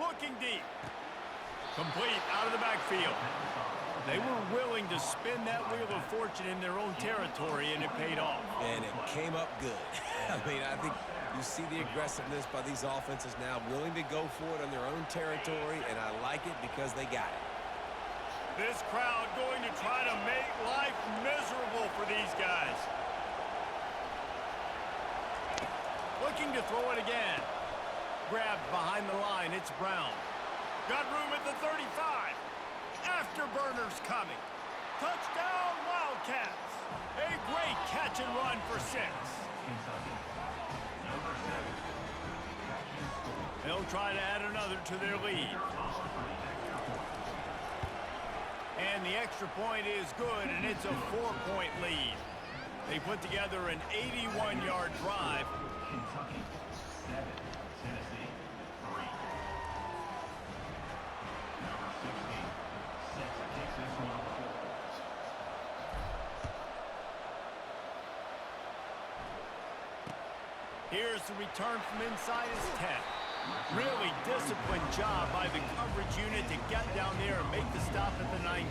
Looking deep. Complete out of the backfield. They were willing to spin that wheel of fortune in their own territory, and it paid off. And it came up good. I mean, I think you see the aggressiveness by these offenses now, willing to go for it on their own territory, and I like it because they got it. This crowd going to try to make life miserable for these guys. Looking to throw it again. Grabbed behind the line, it's Brown. Got room at the 35. Afterburners coming. Touchdown, Wildcats. A great catch and run for 6. They'll try to add another to their lead. And the extra point is good, and it's a 4-point lead. They put together an 81-yard drive. Kentucky 7, Tennessee 3. Number 16, set to take this one on the football. Here's the return from inside his 10. Really disciplined job by the coverage unit to get down there and make the stop at the 19.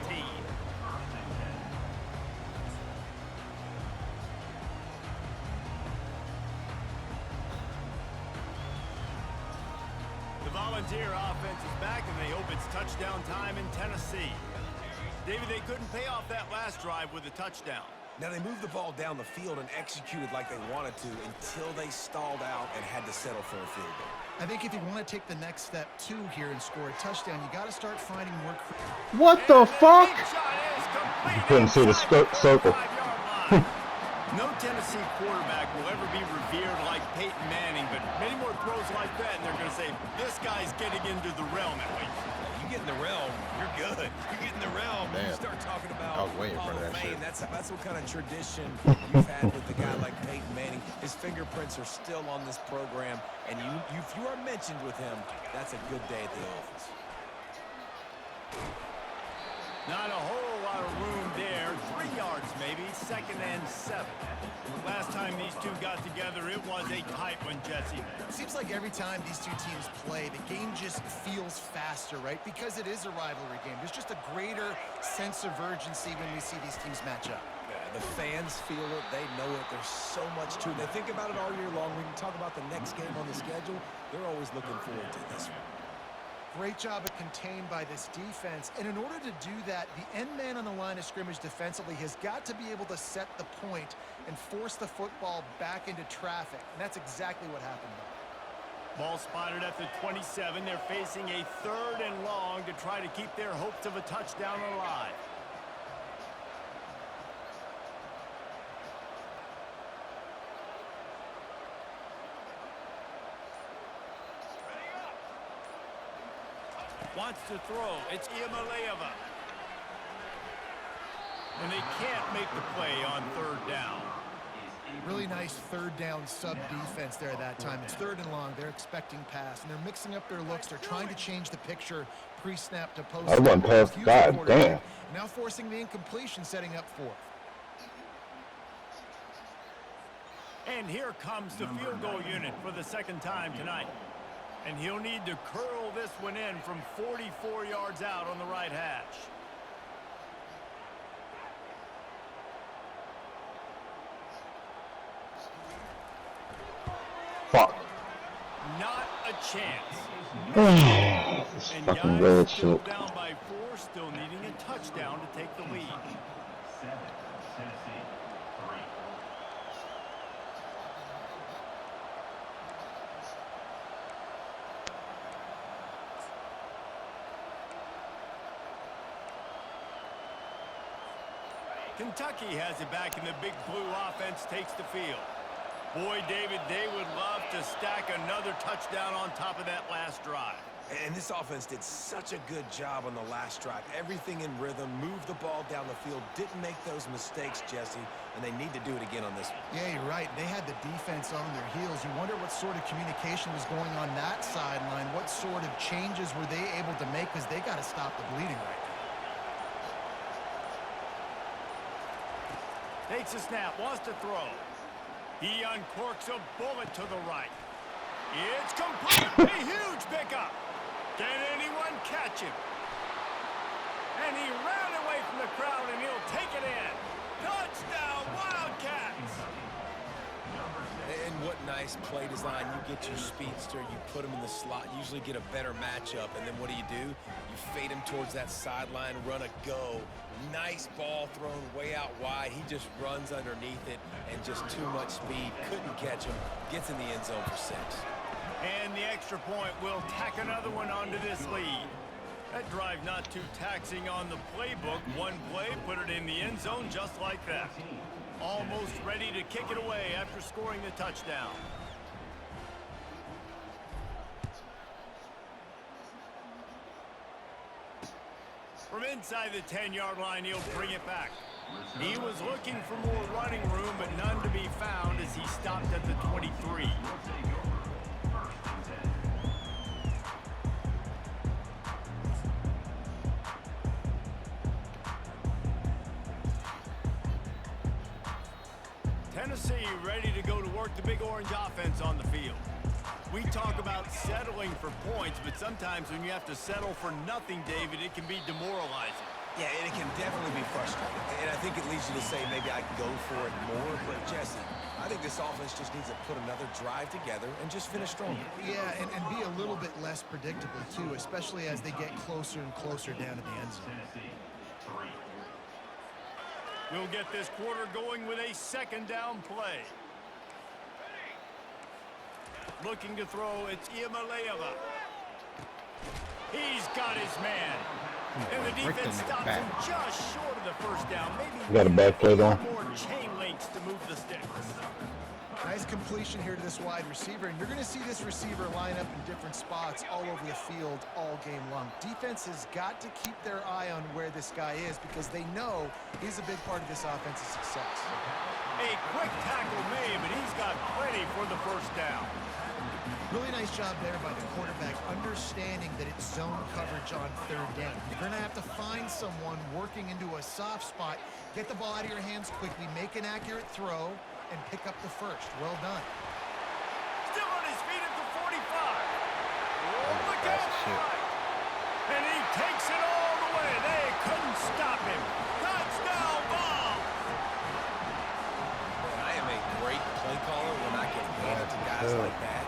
The Volunteer offense is back, and they hope it's touchdown time in Tennessee. David, they couldn't pay off that last drive with a touchdown. Now, they moved the ball down the field and executed like they wanted to until they stalled out and had to settle for a field goal. I think if you want to take the next step, too, here and score a touchdown, you got to start finding more. What the fuck? You couldn't see the circle. No Tennessee quarterback will ever be revered like Peyton Manning, but many more throws like that, and they're going to say, this guy's getting into the realm at least. You get in the realm, you're good. You get in the realm, Man, you start talking about I was waiting for Hall of that Fame. shit. That's what kind of tradition you've had with a guy like Peyton Manning. His fingerprints are still on this program, and if you are mentioned with him, that's a good day at the office. Not a whole lot of room there. 3 yards maybe, 2nd and 7. Last time these two got together, it was a tight one, Jesse. It seems like every time these two teams play, the game just feels faster, right? Because it is a rivalry game. There's just a greater sense of urgency when we see these teams match up. The fans feel it. They know it. There's so much to it. They think about it all year long. We can talk about the next game on the schedule. They're always looking forward to this one. Great job of contained by this defense. And in order to do that, the end man on the line of scrimmage defensively has got to be able to set the point and force the football back into traffic. And that's exactly what happened there. Ball spotted at the 27. They're facing a 3rd and long to try to keep their hopes of a touchdown alive. Wants to throw. It's Iamaleava. And they can't make the play on 3rd down. Really nice 3rd down sub-defense there that time. It's 3rd and long. They're expecting pass, and they're mixing up their looks. They're trying to change the picture pre-snap to post. I went past. God damn. Now forcing the incompletion, setting up 4th. And here comes the field goal unit for the 2nd time tonight. And he'll need to curl this one in from 44 yards out on the right hash. Fuck. Not a chance. This And fucking guys red still shit. down by 4, still needing a touchdown to take the lead. 7, Tennessee 3. Kentucky has it back, and the big blue offense takes the field. Boy, David, they would love to stack another touchdown on top of that last drive. And this offense did such a good job on the last drive. Everything in rhythm, moved the ball down the field, didn't make those mistakes, Jesse, and they need to do it again on this one. Yeah, you're right. They had the defense on their heels. You wonder what sort of communication was going on that sideline. What sort of changes were they able to make, because they got to stop the bleeding right now. Takes a snap, wants to throw. He uncorks a bullet to the right. It's complete. A huge pickup. Get catch him. And he ran away from the crowd, and he'll take it in. Touchdown, Wildcats! And what nice play design. You get your speedster, you put him in the slot, usually get a better matchup, and then what do? You fade him towards that sideline, run a go. Nice ball thrown way out wide. He just runs underneath it, and just too much speed. Couldn't catch him. Gets in the end zone for 6. And the extra point will tack another one onto this lead. That drive not too taxing on the playbook. One play, put it in the end zone just like that. Almost ready to kick it away after scoring the touchdown. From inside the 10-yard line, he'll bring it back. He was looking for more running room, but none to be found as he stopped at the 23. Tennessee ready to go to work the Big Orange offense on the field. We talk about settling for points, but sometimes when you have to settle for nothing, David, it can be demoralizing. Yeah, and it can definitely be frustrating. And I think it leads you to say maybe I can go for it more. But, Jesse, I think this offense just needs to put another drive together and just finish stronger. Yeah, and be a little bit less predictable, too, especially as they get closer and closer down to the end zone. We'll get this quarter going with a second down play. Looking to throw, it's Iamaleava. He's got his man. And the defense stops him just short of the first down. Maybe Got a back play though. more chain links to move the sticks. Nice completion here to this wide receiver, and you're going to see this receiver line up in different spots all over the field all game long. Defense has got to keep their eye on where this guy is because they know he's a big part of this offense's success. A quick tackle made, but he's got plenty for the first down. Really nice job there by the quarterback, understanding that it's zone coverage on third down. You're going to have to find someone working into a soft spot, get the ball out of your hands quickly, make an accurate throw, and pick up the first. Well done. Still on his feet at the 45. Oh, look out! And he takes it all the way. They couldn't stop him. Touchdown ball! Man, I am a great play caller when I can hand it to guys like that.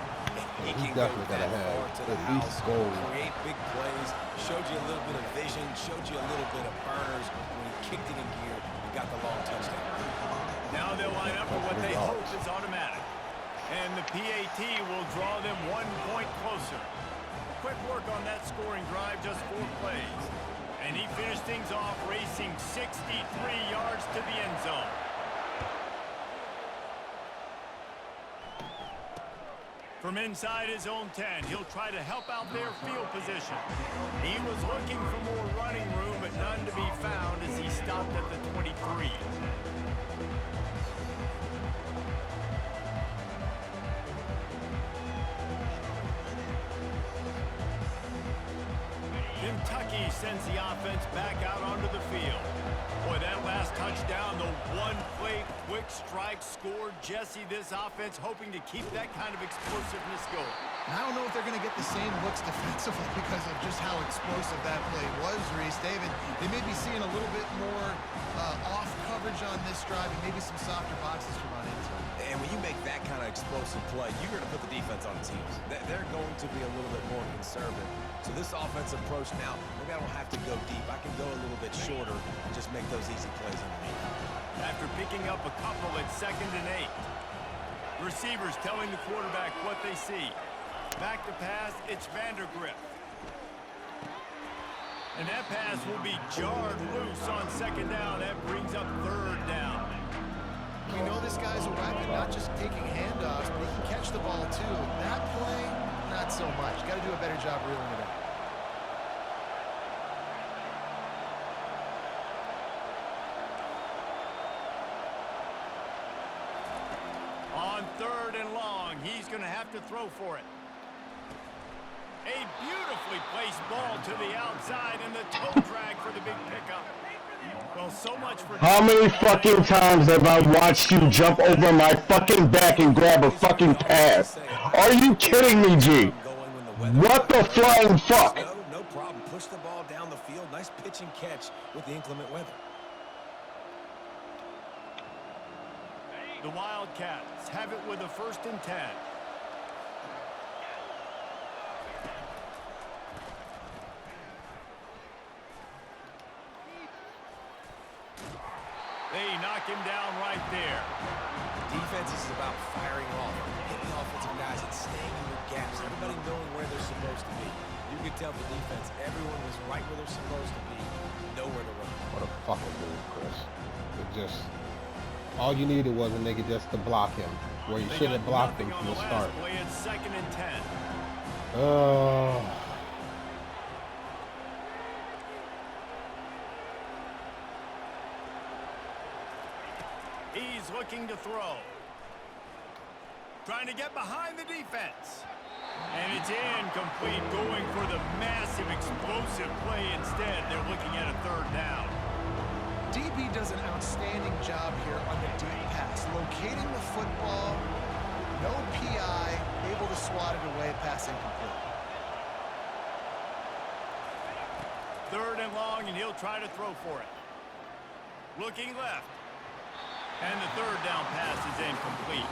He can go that far to the house, create big plays, showed you a little bit of vision, showed you a little bit of burners. When he kicked it in gear, he got the long touchdown. Now they'll line up for what they hope is automatic. And the PAT will draw them 1 point closer. Quick work on that scoring drive, just 4 plays. And he finished things off racing 63 yards to the end zone. From inside his own 10, he'll try to help out their field position. He was looking for more running room, but none to be found as he stopped at the 23. Kentucky sends the offense back out onto the field. Boy, that last touchdown, the one-play quick strike scored. Jesse, this offense hoping to keep that kind of explosiveness going. And I don't know if they're going to get the same looks defensively because of just how explosive that play was, Reese. David, they may be seeing a little bit more off coverage on this drive and maybe some softer boxes to run into. And when you make that kind of explosive play, you're going to put the defense on its heels. They're going to be a little bit more conservative. So this offensive approach now, maybe I don't have to go deep. I can go a little bit shorter and just make those easy plays underneath. After picking up a couple at 2nd and 8. Receivers telling the quarterback what they see. Back to pass, it's Vandergrift. And that pass will be jarred loose on 2nd down. That brings up 3rd down. We know this guy's a weapon, not just taking handoffs, but he can catch the ball too. That play, not so much. Got to do a better job reeling it in. On 3rd and long, he's going to have to throw for it. A beautifully placed ball to the outside and the toe drag for the big pickup. Well, so much for... How many fucking times have I watched you jump over my fucking back and grab a fucking pass? Are you kidding me, G? What the flying fuck? No problem. push the ball down the field. Nice pitch and catch with the inclement weather. The Wildcats have it with a 1st and 10. They knock him down right there. Defense is about firing off, hitting the offensive guys and staying in your gaps. Everybody knowing where they're supposed to be. You could tell the defense, everyone was right where they're supposed to be, nowhere to run. What a fucking move, Chris. It just, all you needed was a nigga just to block him, where you should have blocked him from the start. Play at 2nd and 10. Oh. He's looking to throw. Trying to get behind the defense. And it's incomplete, going for the massive explosive play instead. They're looking at a 3rd down. DB does an outstanding job here on the deep pass, locating the football, no PI, able to swat it away, pass incomplete. 3rd and long, and he'll try to throw for it. Looking left. And the 3rd down pass is incomplete.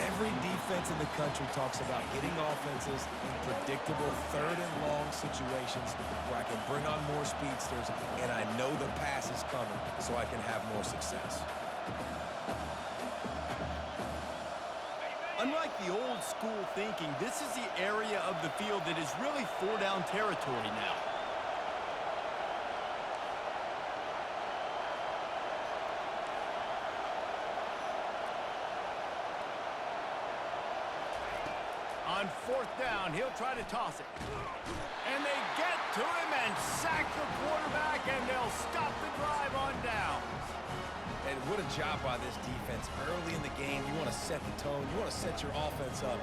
Every defense in the country talks about getting offenses in predictable 3rd and long situations where I can bring on more speedsters and I know the pass is coming so I can have more success. Unlike the old school thinking, this is the area of the field that is really 4-down territory now. On 4th down, he'll try to toss it. And they get to him and sack the quarterback, and they'll stop the drive on down. And what a job by this defense. Early in the game, you want to set the tone. You want to set your offense up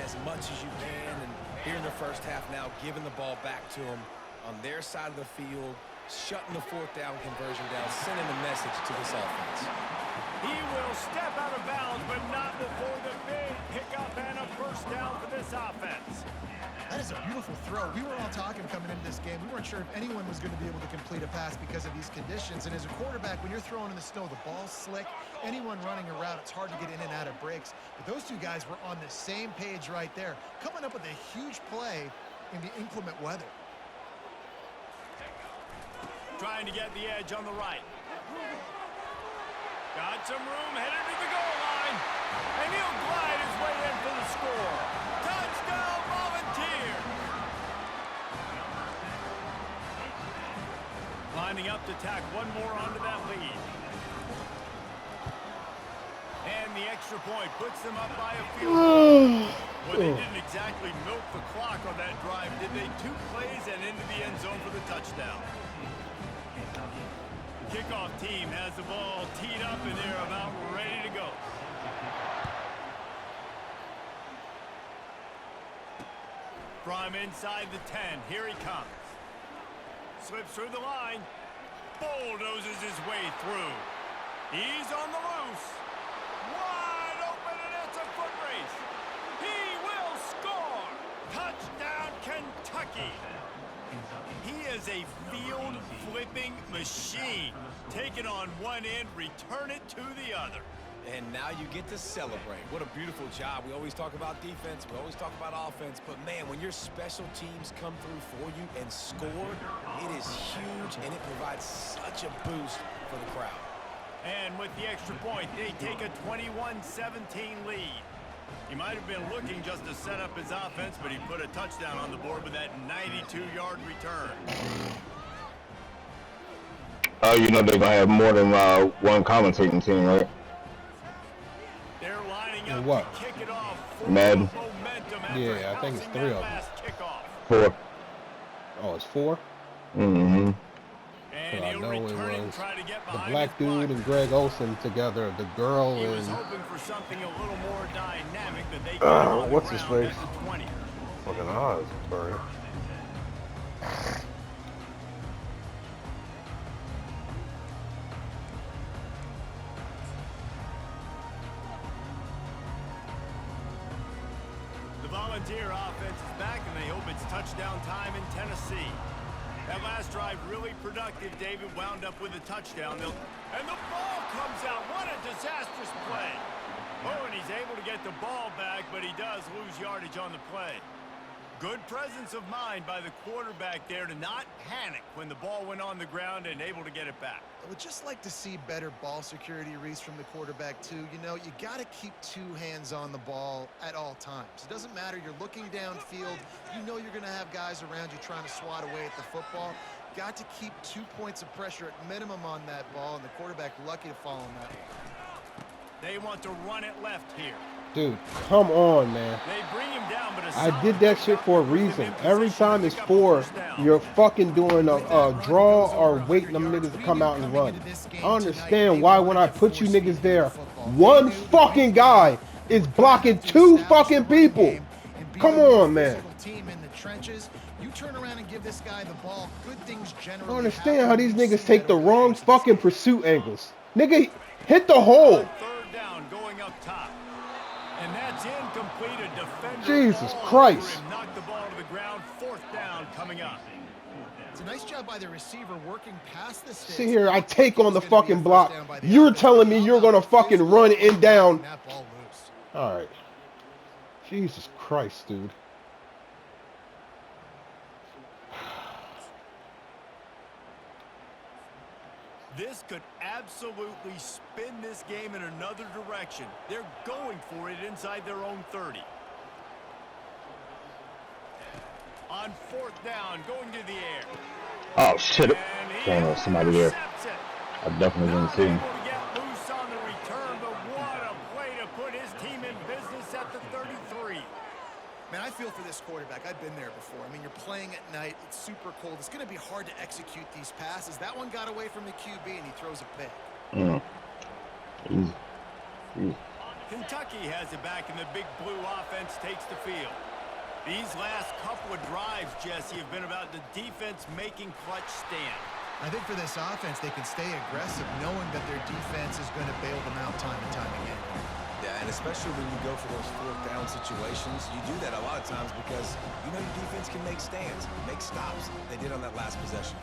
as much as you can. And here in the first half now, giving the ball back to them on their side of the field, shutting the 4th down conversion down, sending a message to this offense. He will step out of bounds, but not before the big pickup and a 1st down for this offense. That is a beautiful throw. We were all talking coming into this game. We weren't sure if anyone was going to be able to complete a pass because of these conditions. And as a quarterback, when you're throwing in the snow, the ball's slick. Anyone running a route, it's hard to get in and out of breaks. But those two guys were on the same page right there, coming up with a huge play in the inclement weather. Trying to get the edge on the right. Got some room, headed to the goal line. And he'll glide his way in for the score. Touchdown, Volunteers! Lining up to tack one more onto that lead. And the extra point puts them up by a field goal. Well, they didn't exactly milk the clock on that drive, did they? 2 plays and into the end zone for the touchdown. Kickoff team has the ball teed up and they're about ready to go. From inside the 10, here he comes. Slips through the line. Bulldozes his way through. He's on the loose. Wide open, and it's a foot race. He will score. Touchdown, Kentucky. He is a field-flipping machine. Take it on one end, return it to the other. And now you get to celebrate. What a beautiful job. We always talk about defense. We always talk about offense. But, man, when your special teams come through for you and score, it is huge, and it provides such a boost for the crowd. And with the extra point, they take a 21-17 lead. He might have been looking just to set up his offense, but he put a touchdown on the board with that 92-yard return. Oh, you know they're gonna have more than one commentating team, right? They're lining up what? to kick it off. Madden. Yeah, I think it's 3 of them. 4. Oh, it's 4? And Mm-hmm. So I he'll know it return it and was try to get the behind black his blocker. dude and Greg Olsen together, the girl He was and hoping for something a little more dynamic that they could on the what's his ground face? at the 20. fucking Oz burning. The Volunteer offense is back, and they hope it's touchdown time in Tennessee. That last drive really productive. David wound up with a touchdown. And the ball comes out. What a disastrous play. Oh, and he's able to get the ball back, but he does lose yardage on the play. Good presence of mind by the quarterback there to not panic when the ball went on the ground and able to get it back. I would just like to see better ball security, Reese, from the quarterback, too. You know, you got to keep two hands on the ball at all times. It doesn't matter. You're looking downfield. You know you're going to have guys around you trying to swat away at the football. Got to keep 2 points of pressure at minimum on that ball, and the quarterback lucky to fall on that one. They want to run it left here. Dude, come on, man. They bring him down, but I did that shit for a reason. Every time it's 4, you're fucking doing a draw or waiting them niggas to come out and run. I understand why when I put you niggas there, one fucking guy is blocking 2 fucking people. Come on, man. You turn around and give this guy the ball. Good things generally. I don't understand how these niggas take the wrong fucking pursuit angles. Nigga, hit the hole. Third down going up top. And that's incomplete. A defender. Jesus Christ. Knocked the ball to the ground. 4th down coming up. It's a nice job by the receiver working past the sticks. See here, I take on the fucking block. You're telling me you're gonna fucking run in down. All right. Jesus Christ, dude. This could absolutely spin this game in another direction. They're going for it inside their own 30. On 4th down, going to the air. Oh shit! Damn, somebody there. I definitely didn't see him. Get loose on the return, but what a play to put his team in business at the 33. Man, I feel for this quarterback. I've been there before. I mean, you're playing at night. It's super cold. It's going to be hard to execute these passes. That one got away from the QB, and he throws a pick. Kentucky has it back, and the big blue offense takes the field. These last couple of drives, Jesse, have been about the defense making clutch stand. I think for this offense, they can stay aggressive, knowing that their defense is going to bail them out time and time again. Yeah, and especially when you go for those 4th down situations, you do that a lot of times because you know your defense can make stands, make stops. They did on that last possession.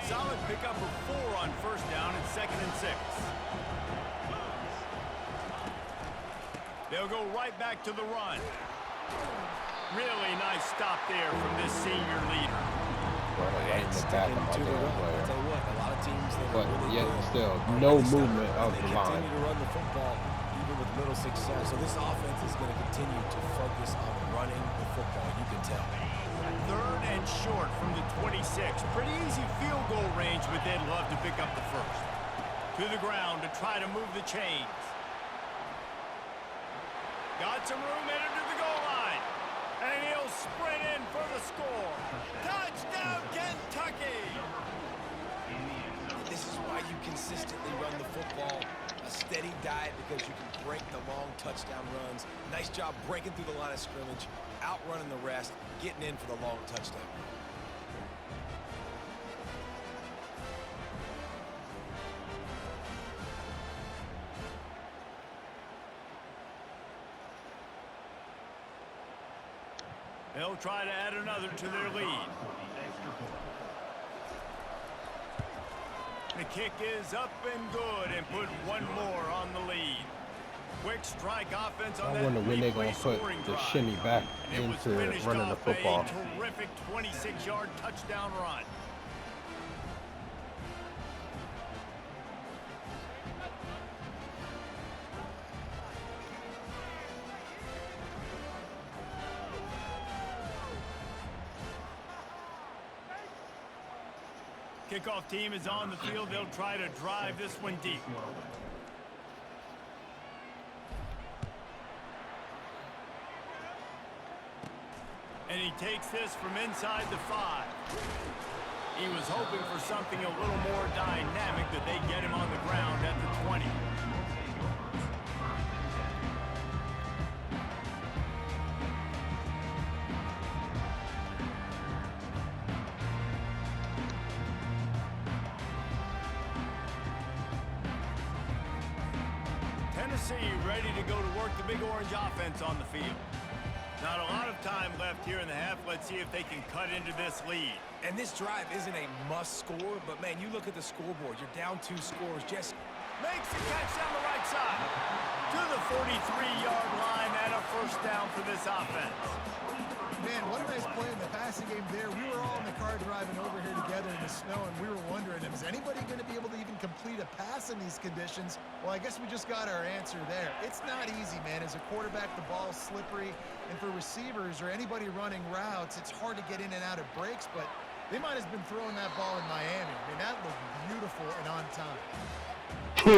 Solid pickup of 4 on 1st down and 2nd and 6. They'll go right back to the run. Really nice stop there from this senior leader. And sticking to the run. I'll tell you what, a lot of teams that But are really yet good, still, are no really solid, movement of they the line. continue to run the football even with little success. So this offense is going to continue to focus on running the football. You can tell. 3rd and short from the 26. Pretty easy field goal range, but they'd love to pick up the 1st. To the ground to try to move the chains. Got some room headed to the goal line. And he'll sprint in for the score. Touchdown, Kentucky! This is why you consistently run the football. A steady diet because you can break the long touchdown runs. Nice job breaking through the line of scrimmage, outrunning the rest, getting in for the long touchdown. They'll try to add another to their lead. The kick is up and good and put one more on the lead. Quick strike offense on I that wonder when they're going to put scoring the drive. shimmy back And it was into finished running the off football. A terrific 26-yard touchdown run. Kickoff team is on the field. They'll try to drive this one deep. And he takes this from inside the 5. He was hoping for something a little more dynamic, that they get him on the ground at the 20. Tennessee ready to go to work the Big Orange offense on the field. Not a lot of time left here in the half. Let's see if they can cut into this lead. And this drive isn't a must score, but man, you look at the scoreboard. You're down 2 scores. Just makes the catch down the right side to the 43-yard line and a first down for this offense. Man, what a nice play in the passing game there. We were all in the car driving over here together in the snow, and we were wondering, is anybody going to be able to even complete a pass in these conditions? Well, I guess we just got our answer there. It's not easy, man. As a quarterback, the ball's slippery, and for receivers or anybody running routes, it's hard to get in and out of breaks, but they might have been throwing that ball in Miami. I mean, that looked beautiful and on time. I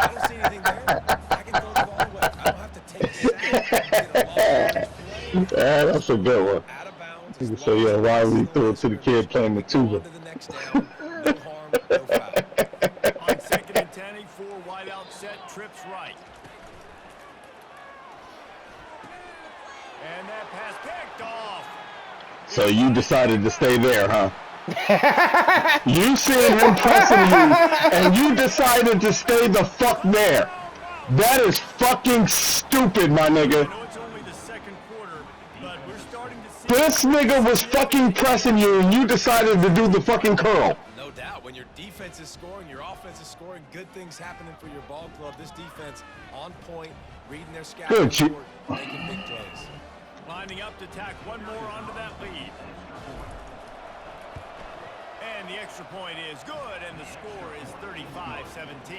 don't see anything there. I can throw the ball away. I don't have to take a sack. That's a good one. Out of bounds. You can say, yeah, why we threw it to the kid playing the tuba. To the next down. No harm, no foul. On 2nd and 10, a 4 wide out set, trips right. And that pass picked off. So you decided to stay there, huh? You seen him pressing you, and you decided to stay the fuck there. That is fucking stupid, my nigga. I know it's only the second quarter, but we're starting to see... This nigga was fucking pressing you, and you decided to do the fucking curl. No doubt. When your defense is scoring, your offense is scoring, good things happening for your ball club. This defense on point, reading their scouting Good, report, making big plays. Lining up to tack one more onto that lead. And the extra point is good, and the score is 35-17.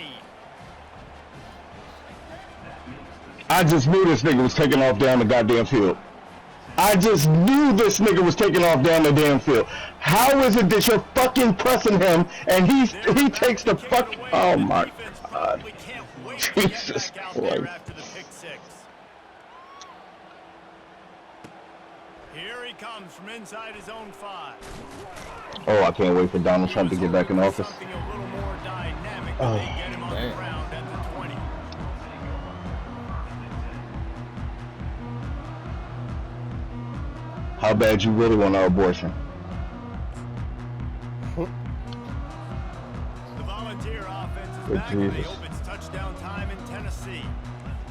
I just knew this nigga was taking off down the goddamn field. I just knew this nigga was taking off down the damn field. How is it that you're fucking pressing him and he takes the fuck? Oh my God. Jesus Christ. Here he comes from inside his own 5. Oh, I can't wait for Donald Trump to get back in office. Something a little more dynamic when they get him on the ground at the 20. How bad you really want an abortion? The Volunteer offense is Good back, and they Jesus. hope it's touchdown time in Tennessee.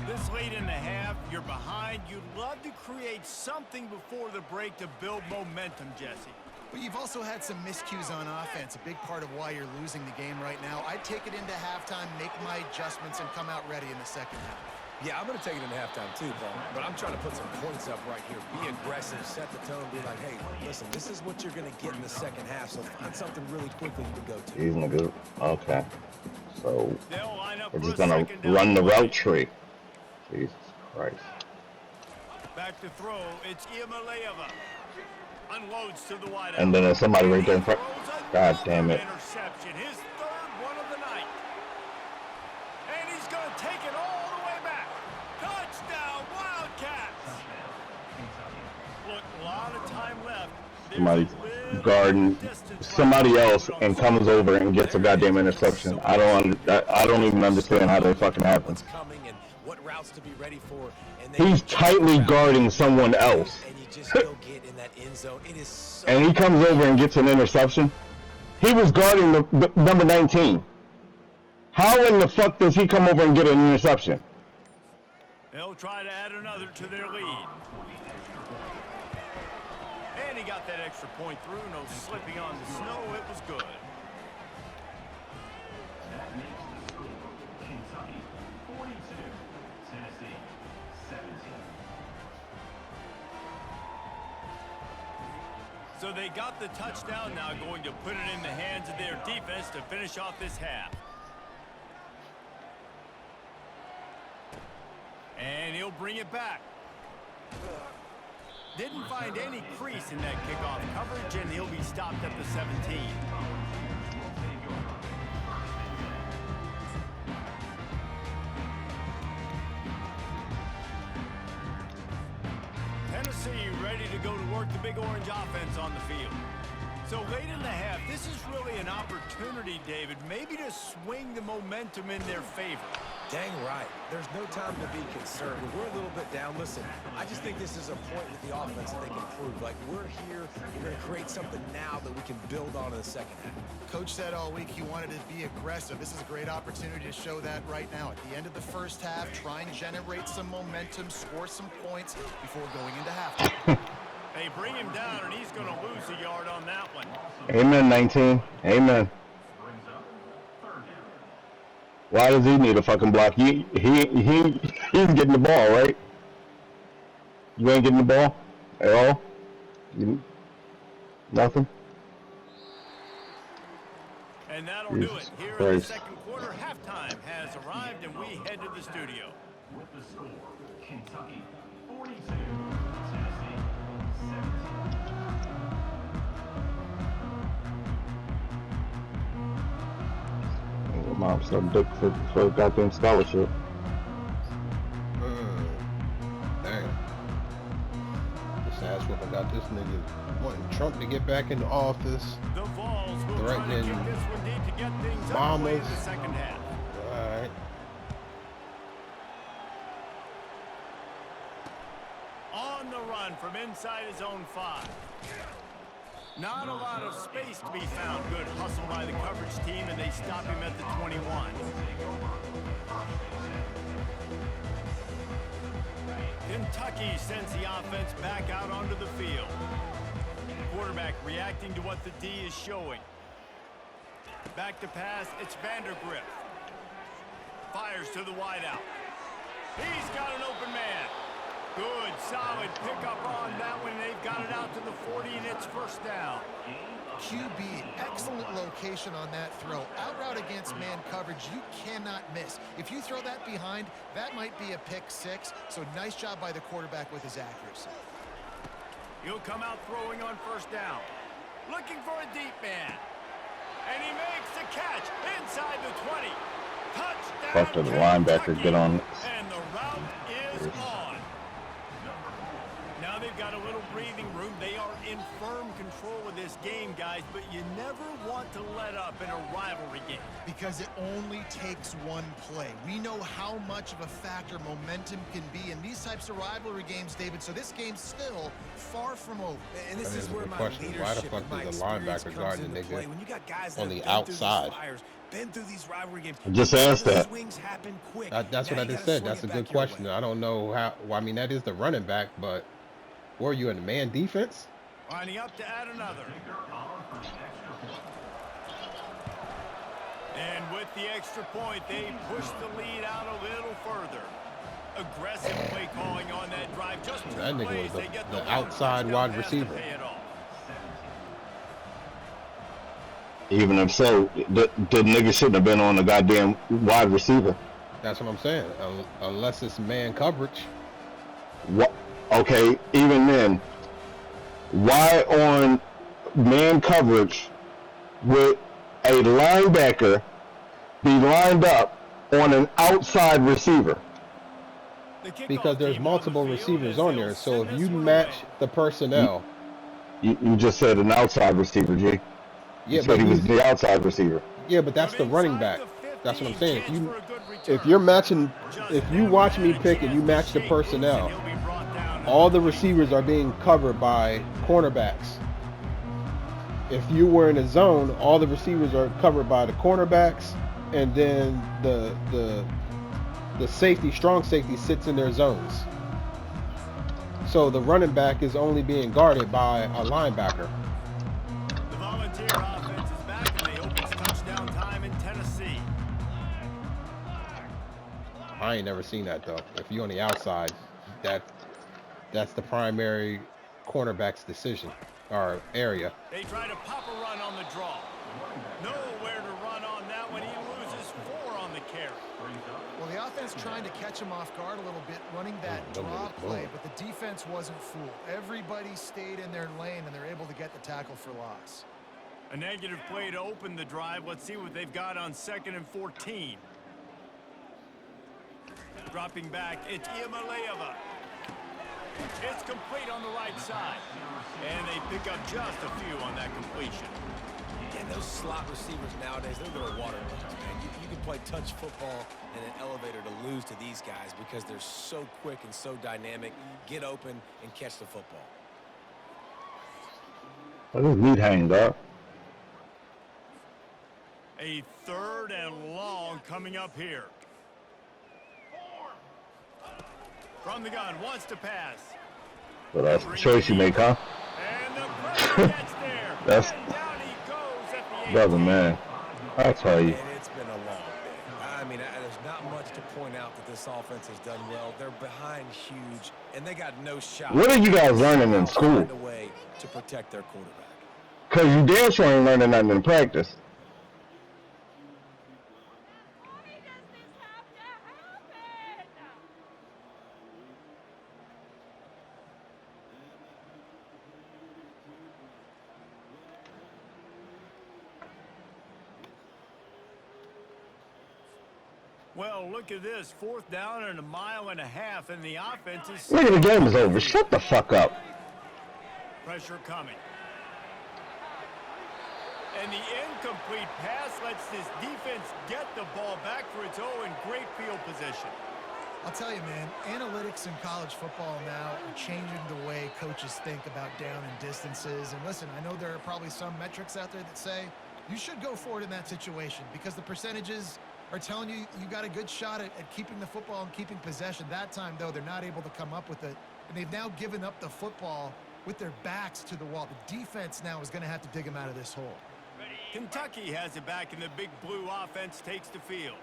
This late in the half, you're behind. You'd love to create something before the break to build momentum, Jesse. But you've also had some miscues on offense, a big part of why you're losing the game right now. I'd take it into halftime, make my adjustments, and come out ready in the second half. Yeah, I'm going to take it into halftime too, Paul. But I'm trying to put some points up right here. Be aggressive, set the tone, be like, hey, listen, this is what you're going to get in the second half, so find something really quickly you can go to. These niggas. Okay. So They'll line up we're for just a gonna second down run the play. route tree. Jesus Christ. Back to throw, it's Iamaleava. Unloads to the wide And then there's somebody right there in front. God damn it. Interception, his third one of the night. And he's going to take it all the way back. Touchdown, Wildcats. Look, a lot of time left. There's Somebody a little guarding distance somebody left. else and comes over and gets a goddamn interception. I don't even understand how that fucking happens. What's coming and what routes to be ready for. And He's tightly guarding someone else. And you just go get in that end zone. It is so And he comes over and gets an interception. He was guarding the number 19. How in the fuck does he come over and get an interception? They'll try to add another to their lead. And he got that extra point through. No slipping on the snow. It was good. That makes the score Kentucky 42, Tennessee 17. So they got the touchdown, now going to put it in the hands of their defense to finish off this half. And he'll bring it back. Didn't find any crease in that kickoff coverage, and he'll be stopped at the 17. Tennessee ready to go to work the Big Orange offense on the field. So late in the half, this is really an opportunity, David, maybe to swing the momentum in their favor. Dang right. There's no time to be concerned. We're a little bit down. Listen, I just think this is a point with the offense that they can prove. Like, we're here, we're going to create something now that we can build on in the second half. Coach said all week he wanted to be aggressive. This is a great opportunity to show that right now. At the end of the first half, try and generate some momentum, score some points before going into halftime. They bring him down, and he's going to lose a yard on that one. Amen, 19. Amen. Why does he need a fucking block? He's getting the ball, right? You ain't getting the ball at all? Nothing? And that'll do it. Here in the second quarter, halftime has arrived, and we head to the studio. With the score, Kentucky 42, Tennessee 17. Mom sucked dick for a goddamn scholarship. Dang. This ass whooping got this nigga wanting Trump to get back into office. The Vols will try to Threatening kick this one deep to get things underway in the second half. Alright. On the run from inside his own 5. Not a lot of space to be found. Good hustle by the coverage team, and they stop him at the 21. Kentucky sends the offense back out onto the field. Quarterback reacting to what the D is showing. Back to pass, it's Vandergriff. Fires to the wideout. He's got an open man. Good, solid pickup on that one. They've got it out to the 40, and it's first down. QB, excellent location on that throw. Out route against man coverage, you cannot miss. If you throw that behind, that might be a pick 6. So nice job by the quarterback with his accuracy. He'll come out throwing on first down. Looking for a deep man. And he makes the catch inside the 20. Touchdown, Fuck the linebacker, get on. and the route is on. Now they've got a little breathing room. They are in firm control of this game, guys, but you never want to let up in a rivalry game. Because it only takes one play. We know how much of a factor momentum can be in these types of rivalry games, David, so this game's still far from over. And this That is is a where good my question. leadership Why the fuck and my does a experience linebacker comes guard the into nigga play. When you got guys that on have the been through these outside? fires, been through these rivalry games. Just asked that. Swings happen quick. That's Now what I you just gotta said. swing That's a it good back your question. way. I don't know how. Well, I mean, that is the running back, but were you in the man defense? Lining up to add another. And with the extra point, they push the lead out a little further. Aggressive play calling on that drive. Just 2 That nigga plays, was they get the one outside touchdown wide pass receiver. to pay it off. Even if so, the nigga shouldn't have been on the goddamn wide receiver. That's what I'm saying. Unless it's man coverage. What? Okay, even then, why on man coverage would a linebacker be lined up on an outside receiver? The kickoff Because there's team multiple on the field receivers as on they'll there. So send if this you one match away. the personnel, You just said an outside receiver, G. yeah, You but said he was he's, the outside receiver. yeah, but that's the From running inside back. the 50, That's what I'm saying. chance for a good If return. you're matching, Just if you never watch had me a pick and you chance match to the shake loose, personnel, and he'll be brought down all the at receivers are being covered by cornerbacks. If you were in a zone, all the receivers are covered by the cornerbacks, and then the safety, strong safety, sits in their zones. So the running back is only being guarded by a linebacker. The Volunteer offense is back, and they hope it's touchdown time in Tennessee. I ain't never seen that though. If you're on the outside, that's the primary cornerback's decision or area. They try to pop a run on the draw. Nowhere to run on that one. He loses 4 on the carry. Well, the offense trying to catch him off guard a little bit, running that Don't draw get it play, going. but the defense wasn't fooled. Everybody stayed in their lane, and they're able to get the tackle for loss. A negative play to open the drive. Let's see what they've got on 2nd and 14. Dropping back, it's Iamaleava. It's complete on the right side. And they pick up just a few on that completion. And those slot receivers nowadays, they're little water bugs, man. You can play touch football in an elevator to lose to these guys because they're so quick and so dynamic. Get open and catch the football. I just need hang, dog. A 3rd and long coming up here. From the gun, wants to pass. So that's the choice you make, huh? And the pressure gets there. That's And down he goes at the brother, man. I tell you. And it's been a long day. I mean, there's not much to point out that this offense has done well. They're behind huge, and they got no shot. What are you guys learning in school? Find a way to protect their quarterback. Cause you damn sure ain't learning nothing in practice. Well, look at this. 4th down and 1.5 miles, and the offense is... Look at the game is over. Shut the fuck up. Pressure coming. And the incomplete pass lets this defense get the ball back for its own great field position. I'll tell you, man, analytics in college football now are changing the way coaches think about down and distances. And listen, I know there are probably some metrics out there that say you should go for it in that situation because the percentages are telling you you got a good shot at keeping the football and keeping possession. That time, though, they're not able to come up with it. And they've now given up the football with their backs to the wall. The defense now is going to have to dig them out of this hole. Kentucky has it back, and the big blue offense takes the field.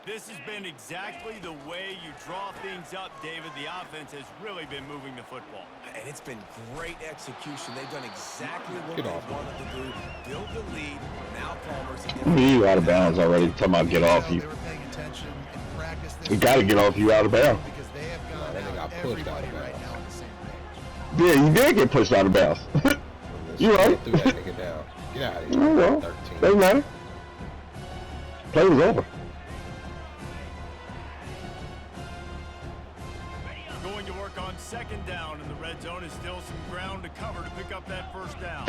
This has been exactly the way you draw things up, David. The offense has really been moving the football. And it's been great execution. They've done exactly what they wanted to do. Build the lead. Now Palmer's... You out of bounds already. Talking about get off you. They were paying attention in practice. You gotta get off you out of bounds. Because they have gone They got out pushed out everybody of right bounds. now on the same page. Yeah, you did get pushed out of bounds. You right. Threw that nigga down. Get out of here. Oh, well. 13. Doesn't matter. Play was over. Going to work on 2nd down, and the red zone is still some ground to cover to pick up that 1st down.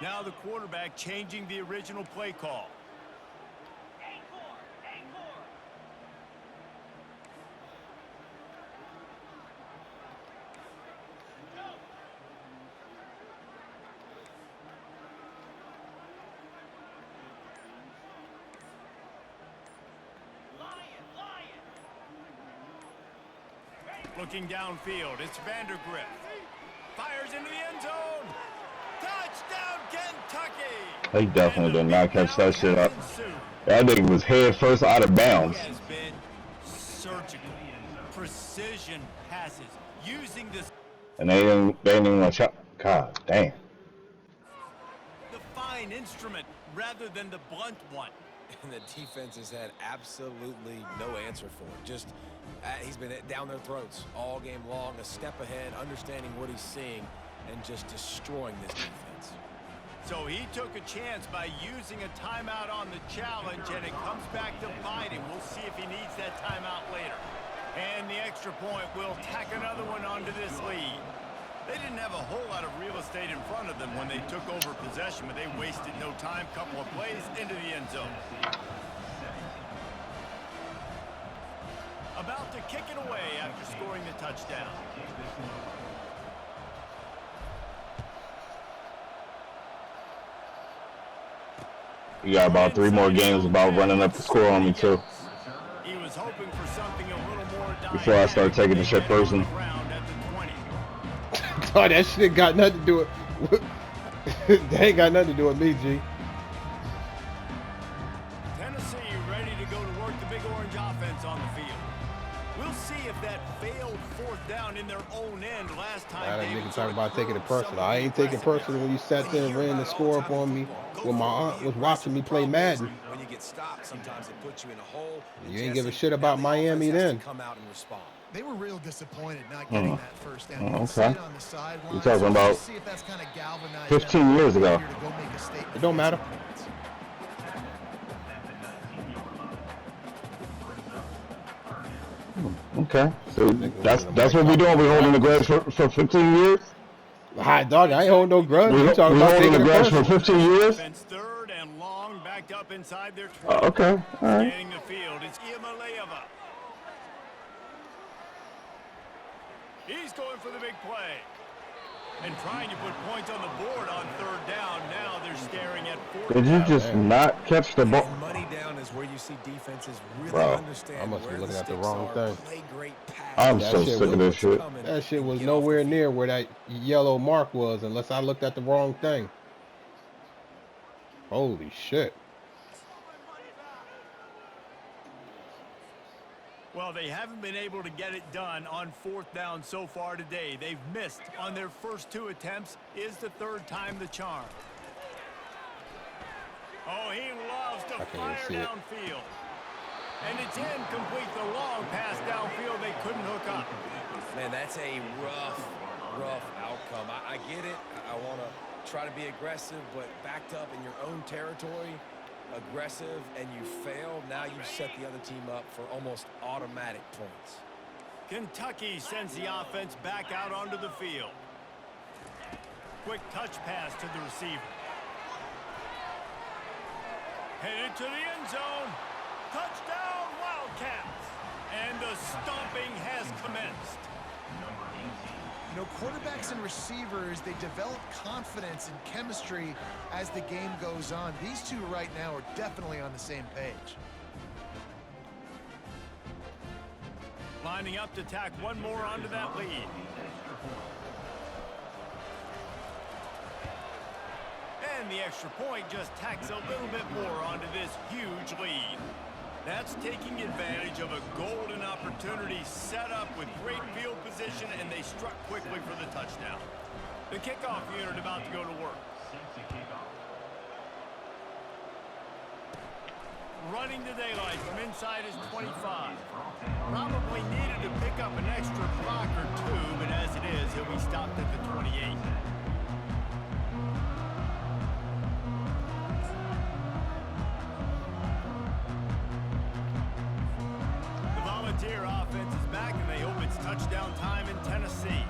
Now the quarterback changing the original play call. Looking downfield, it's Vandergriff. Fires into the end zone. Touchdown, Kentucky! He definitely did not catch that shit up. That nigga was head first out of bounds. He has been surgical, precision passes, using this. And they didn't even want to shot. God damn. The fine instrument rather than the blunt one. And the defense has had absolutely no answer for it. Just, he's been down their throats all game long, a step ahead, understanding what he's seeing, and just destroying this defense. So he took a chance by using a timeout on the challenge, and it comes back to bite him. We'll see if he needs that timeout later. And the extra point will tack another one onto this lead. They didn't have a whole lot of real estate in front of them when they took over possession, but they wasted no time. Couple of plays into the end zone. About to kick it away after scoring the touchdown. You got about 3 more games about running up the score on me too. He was hoping for something a little more Before I start taking the shit personal. Oh, that shit ain't got nothing to do with. That ain't got nothing to do with me, G. Tennessee ready to go to work the Big Orange offense on the field. We'll see if that failed 4th down in their own end last time. That nigga talking about taking it personal. I ain't taking personal when you sat there and ran the score up on me when my aunt was watching me play Madden. When you get stopped, sometimes it puts you in a hole. You ain't give a shit about Miami then. Come out and respond. They were real disappointed not getting that 1st down. Okay. On the sidelines. You're talking about See if that's kind of galvanized 15 years ago. to go make a statement. It don't matter. Okay. So that's what we're doing. We're holding the grudge for 15 years. Hot dog, I ain't holding no grudge. We You talking we about holding taking a it grudge for personal. 15 years? Defense third and long, backed up inside their 20. Okay, all right. Scanning the field, it's Iamaleava. He's going for the big play. And trying to put points on the board on third down. Now they're staring at fourth Did you down. just not catch the ball? And money down is where you see defenses really Bro, understand I must be where looking the at the sticks wrong are, thing. play great passes. I'm That so shit sick of was- this shit. That shit and was get off the nowhere field. near where that yellow mark was unless I looked at the wrong thing. Holy shit. Well, they haven't been able to get it done on fourth down so far today. They've missed on their first two attempts. Is the third time the charm? Oh, he loves to I can't even fire see it. downfield. And it's incomplete. The long pass downfield they couldn't hook up. Man, that's a rough outcome. I get it. I want to try to be aggressive, but backed up in your own territory, aggressive, and you fail, now you've set the other team up for almost automatic points. Kentucky sends the offense back out onto the field. Quick touch pass to the receiver. Headed to the end zone. Touchdown, Wildcats. And the stomping has commenced. You know, quarterbacks and receivers, they develop confidence and chemistry as the game goes on. These two right now are definitely on the same page. Lining up to tack one more onto that lead. And the extra point just tacks a little bit more onto this huge lead. That's taking advantage of a golden opportunity set up with great field position, and they struck quickly for the touchdown. The kickoff unit about to go to work. Running the daylight from inside his 25. Probably needed to pick up an extra block or two, but as it is, he'll be stopped at the 28. The Volunteer offense is back, and they hope it's touchdown time in Tennessee.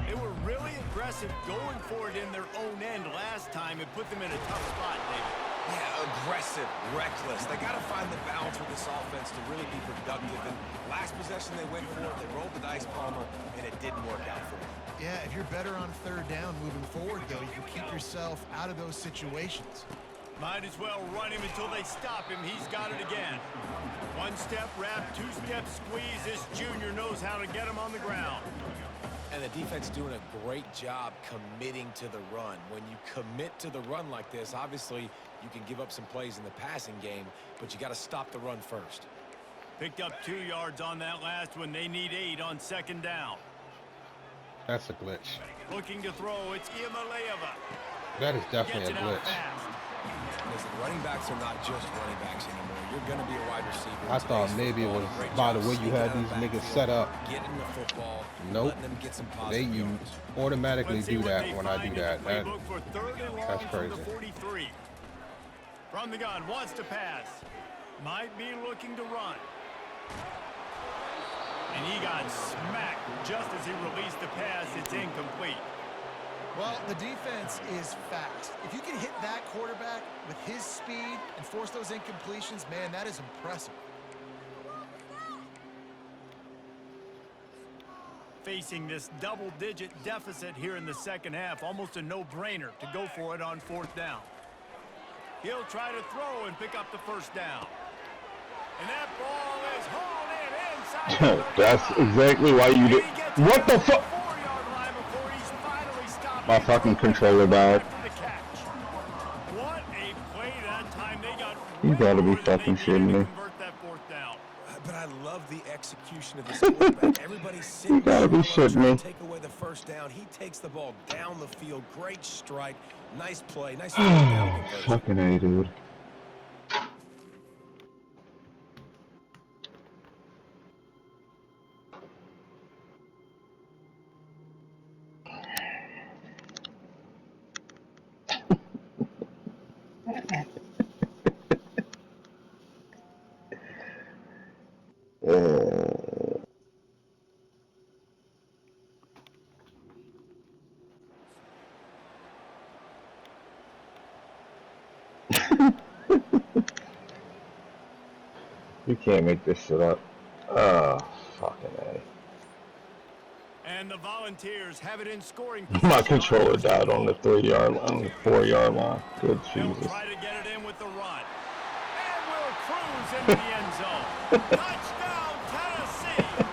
They were really aggressive going for it in their own end last time. It put them in a tough spot, David. Yeah, aggressive, reckless. They got to find the balance with this offense to really be productive. And last possession they went for it, they rolled the dice, Palmer, and it didn't work out for them. Yeah, if you're better on third down moving forward, though, you can keep yourself out of those situations. Might as well run him until they stop him. He's got it again. One step wrap, two step squeeze. This junior knows how to get him on the ground. And the defense doing a great job committing to the run. When you commit to the run like this, obviously you can give up some plays in the passing game, but you got to stop the run first. Picked up 2 yards on that last one. They need 8 on second down. That's a glitch. Looking to throw, it's Iamaleava. That is definitely Gets a it out glitch. fast. Listen, running backs are not just running backs anymore. You're going to be a wide receiver. in I thought today's maybe it football. was Great by job the way you sneaking had out of these the niggas backfield, set up. getting the football, Nope. letting them get some positive You yards. automatically Let's see do what that they when I find do in that. the playbook for third and long that's from the crazy. 43. From the gun, wants to pass. Might be looking to run. And he got smacked just as he released the pass. It's incomplete. Well, the defense is fast. If you can hit that quarterback with his speed and force those incompletions, man, that is impressive. Facing this double-digit deficit here in the second half, almost a no-brainer to go for it on fourth down. He'll try to throw and pick up the first down. And that ball is hauled in inside the 35. That's exactly why you did. What the fuck? 4-yard line before he's finally stopped. My fucking controller died. After the catch. What a play that time. They got You gotta be more than fucking they shitting needed to me. convert that fourth down. But I love the execution of this quarterback. Everybody's sitting You gotta be shallow, shitting trying me. to take away the first down. He takes the ball down the field. Great strike. Nice play. Nice fourth down conversion. Fucking A, dude. You can't make this shit up. Oh, fucking A. And the Volunteers have it in scoring My position. controller died on the 3-yard line, the 4-yard line. Good They'll Jesus. try to get it in with the run. And will cruise into the end zone. Touchdown, Tennessee!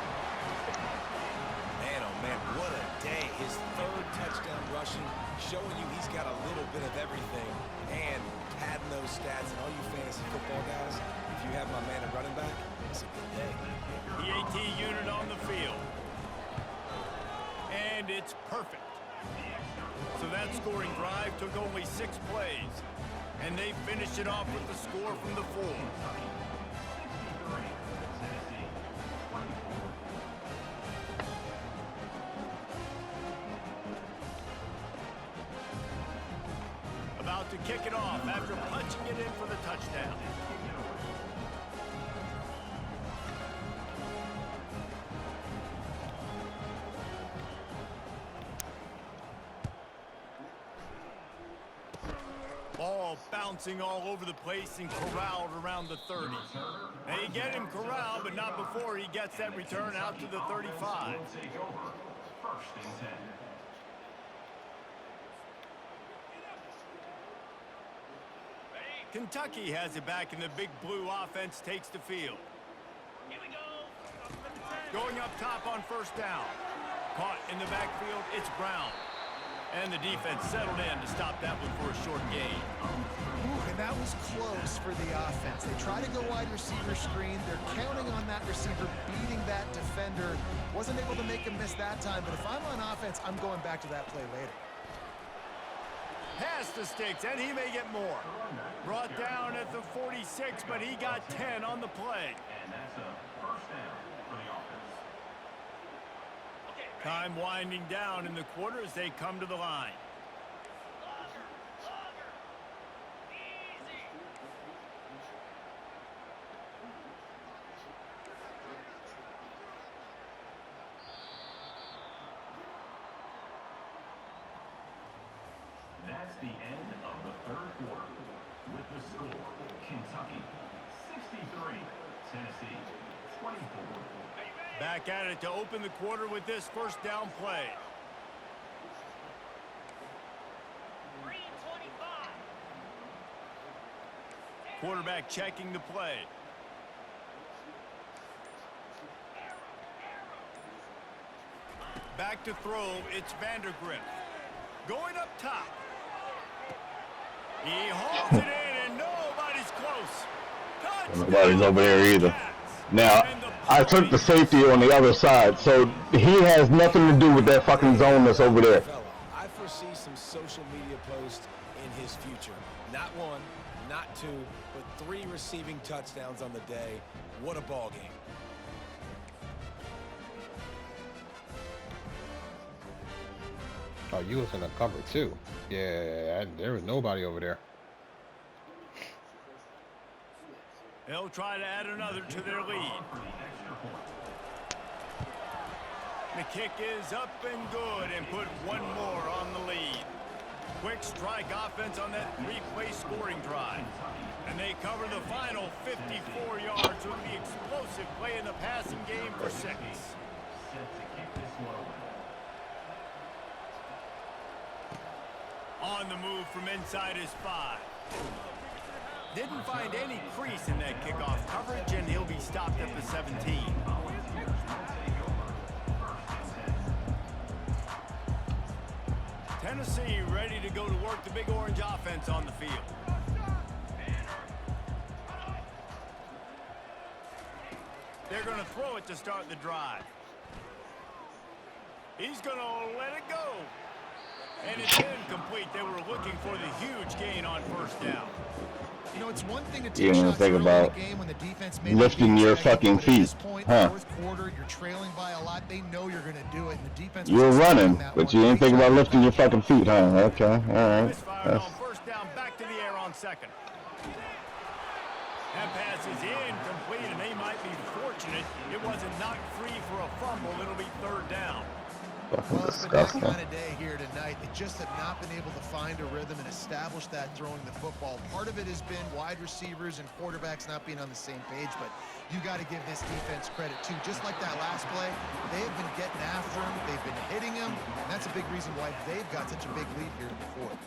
Man, oh man, what a day. His third touchdown rushing, showing you he's got a little bit of everything. And padding those stats. And all you fantasy football guys, if you have my man at running back, it's a good day. PAT unit on the field. And it's perfect. So that scoring drive took only 6 plays. And they finished it off with the score from the 4. About to kick it off after punching it in for the touchdown. Ball bouncing all over the place and corralled around the 30. They get him corralled, but not before he gets that return out to the 35. Will take over. First and 10. Kentucky has it back, and the big blue offense takes the field. Going up top on first down. Caught in the backfield, it's Brown. And the defense settled in to stop that one for a short gain. Ooh, and that was close for the offense. They try to go wide receiver screen. They're counting on that receiver beating that defender. Wasn't able to make him miss that time, but if I'm on offense, I'm going back to that play later. Pass the sticks, and he may get more. Brought down at the 46, but he got 10 on the play. And that's a first down for the offense. Time winding down in the quarter as they come to the line. That's the end of the third quarter. With the score, Kentucky 63, Tennessee 24. Back at it to open the quarter with this first down play. Quarterback checking the play. Back to throw, it's Vandergrift. Going up top. He hauls it in, and nobody's close. Nobody's over there either. Now, I took the safety on the other side, so he has nothing to do with that fucking zone that's over there. I foresee some social media posts in his future. Not 1, not 2, but 3 receiving touchdowns on the day. What a ball game. Oh, you was in a cover too. Yeah, there was nobody over there. They'll try to add another to their lead. The kick is up and good and put one more on the lead. Quick strike offense on that 3-play scoring drive. And they cover the final 54 yards with the explosive play in the passing game for 6. Set to kick this one away. On the move from inside his 5. Didn't find any crease in that kickoff coverage, and he'll be stopped at the 17. Tennessee ready to go to work the Big Orange offense on the field. They're going to throw it to start the drive. He's going to let it go. And it's incomplete. They were looking for the huge gain on first down. You know, it's one thing to You take didn't shots think early about in the game when the defense may lifting not be your expected, fucking but at this feet, point, huh? Fourth quarter, you're trailing by a lot. They know you're going to do it, and the defense. You were was running, that but one. you didn't think about lifting your fucking feet, huh? Okay, all right. Misfired on first down, back to the air on second. That pass is incomplete, and they might be fortunate it wasn't knocked free for a fumble. It'll be third down. Fucking Well, it's been that disgusting. kind of day here tonight. They just have not been able to find a rhythm and establish that throwing the football. Part of it has been wide receivers and quarterbacks not being on the same page, but you got to give this defense credit too. Just like that last play, they have been getting after him. They've been hitting him, and that's a big reason why they've got such a big lead here in the fourth.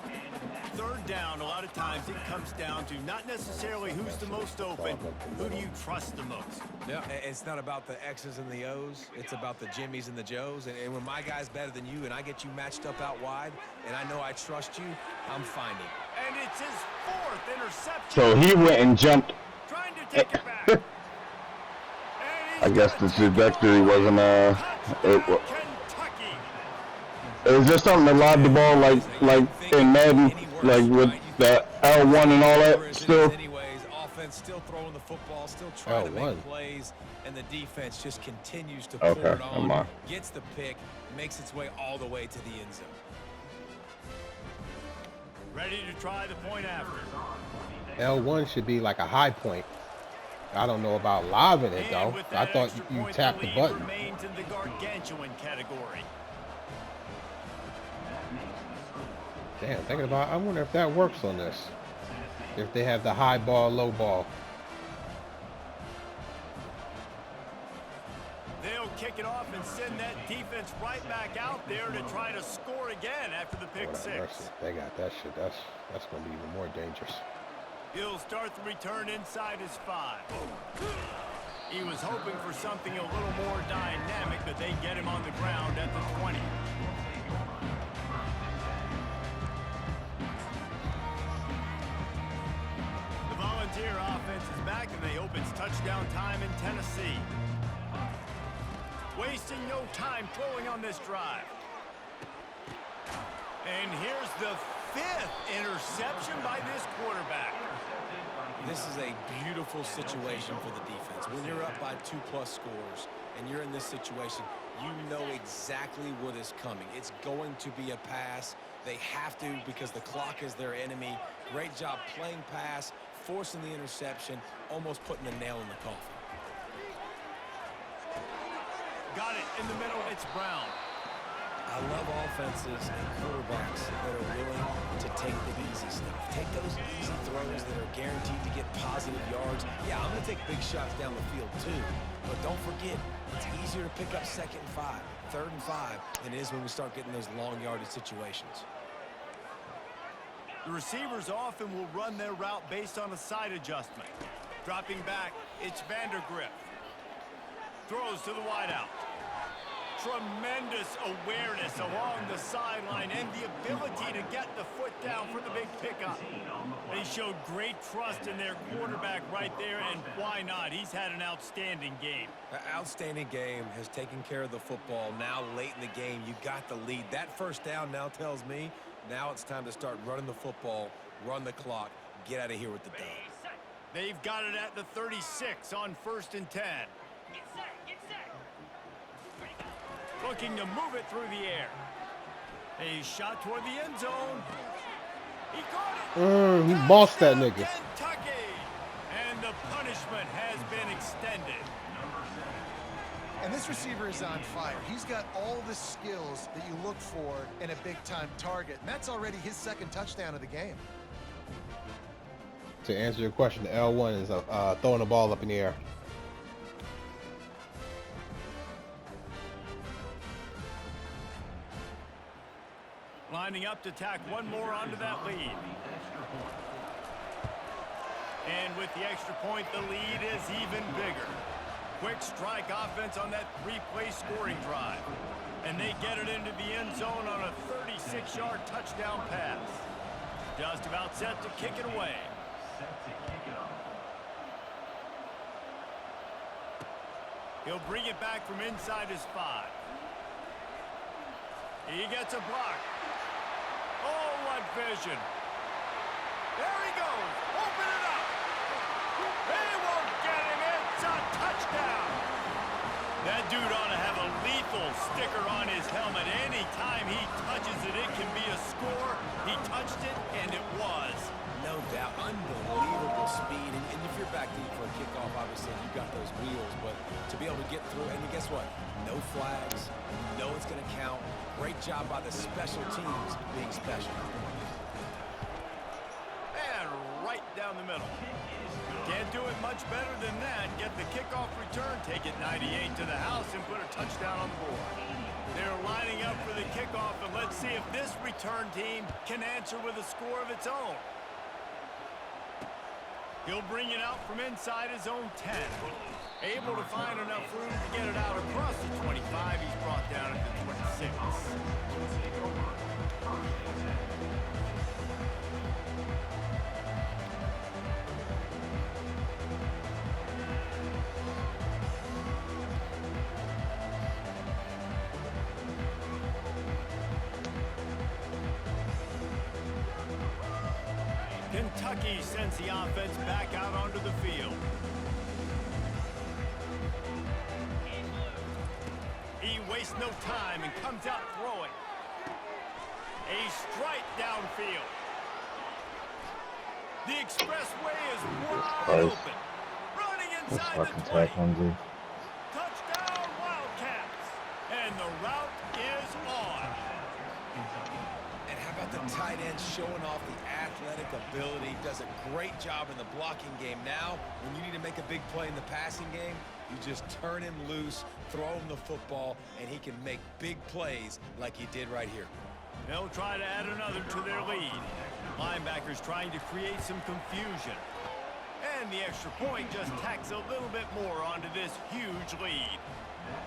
Third down, a lot of times it comes down to not necessarily who's the most open, who do you trust the most? Yeah, it's not about the X's and the O's. It's about the Jimmys and the Joes. And when my guy's better than you and I get you matched up out wide and I know I trust you, I'm finding. And it's his fourth interception. So he went and jumped. Trying to take it back. And I he's guess gonna the take it trajectory off. wasn't Touchdown, Kentucky. is there something to lob the ball like in Madden, like with the L1 and all that still? Anyways, offense still throwing the football, still trying to L1. make plays, and the defense just continues to Okay, pour it come on, on. gets the pick, makes its way all the way to the end zone. Ready to try the point after. L1 should be like a high point. I don't know about lobbing it And though. with I that thought extra you point, tapped the lead button. remains in the gargantuan category. Damn, thinking about, I wonder if that works on this. If they have the high ball, low ball. They'll kick it off and send that defense right back out there to try to score again after the pick Lord have six. mercy. They got that shit. That's gonna be even more dangerous. He'll start the return inside his 5. He was hoping for something a little more dynamic, but they get him on the ground at the 20. The Volunteer offense is back, and they hope it's touchdown time in Tennessee. Wasting no time throwing on this drive. And here's the 5th interception by this quarterback. This is a beautiful situation for the defense. When you're up by 2+ scores and you're in this situation, you know exactly what is coming. It's going to be a pass. They have to because the clock is their enemy. Great job playing pass, forcing the interception, almost putting the nail in the coffin. Got it in the middle. It's Brown. I love offenses and quarterbacks that are willing to take the easy stuff. Take those easy throws that are guaranteed to get positive yards. Yeah, I'm going to take big shots down the field too. But don't forget, it's easier to pick up 2nd and 5, 3rd and 5 than it is when we start getting those long yardage situations. The receivers often will run their route based on a side adjustment. Dropping back, it's Vandergrift. Throws to the wideout. Tremendous awareness along the sideline and the ability to get the foot down for the big pickup. They showed great trust in their quarterback right there, and why not? He's had an outstanding game. An outstanding game, has taken care of the football. Now late in the game, you got the lead. That first down now tells me now it's time to start running the football, run the clock, get out of here with the dub. They've got it at the 36 on 1st and 10. Looking to move it through the air. A shot toward the end zone. He caught it. He bossed that nigga. Kentucky. And the punishment has been extended. And this receiver is on fire. He's got all the skills that you look for in a big-time target. And that's already his 2nd touchdown of the game. To answer your question, the L1 is throwing the ball up in the air. Lining up to tack one more onto that lead. And with the extra point, the lead is even bigger. Quick strike offense on that 3-play scoring drive. And they get it into the end zone on a 36-yard touchdown pass. Just about set to kick it away. He'll bring it back from inside his 5. He gets a block. Oh, what vision. There he goes. Open it up. They won't get him. It's a touchdown. That dude ought to have a lethal sticker on his helmet. Anytime he touches it, it can be a score. He touched it, and it was. No doubt. Unbelievable speed. And if you're back deep for a kickoff, obviously, you got those wheels. But to be able to get through. And guess what? No flags. No, it's going to count. Great job by the special teams being special. And right down the middle. Can't do it much better than that. Get the kickoff return, take it 98 to the house, and put a touchdown on the board. They're lining up for the kickoff, and let's see if this return team can answer with a score of its own. He'll bring it out from inside his own 10. Able to find enough room to get it out across the 25. He's brought down at the 26. Kentucky sends the offense back out onto the field. He wastes no time and comes out throwing. A strike downfield. The expressway is wide open. Running inside the 20. Touchdown Wildcats. And the route is on. And how about the tight end showing off the athletic ability? Does a great job in the blocking game. Now, when you need to make a big play in the passing game, you just turn him loose, throw him the football, and he can make big plays like he did right here. They'll try to add another to their lead. Linebackers trying to create some confusion. And the extra point just tacks a little bit more onto this huge lead.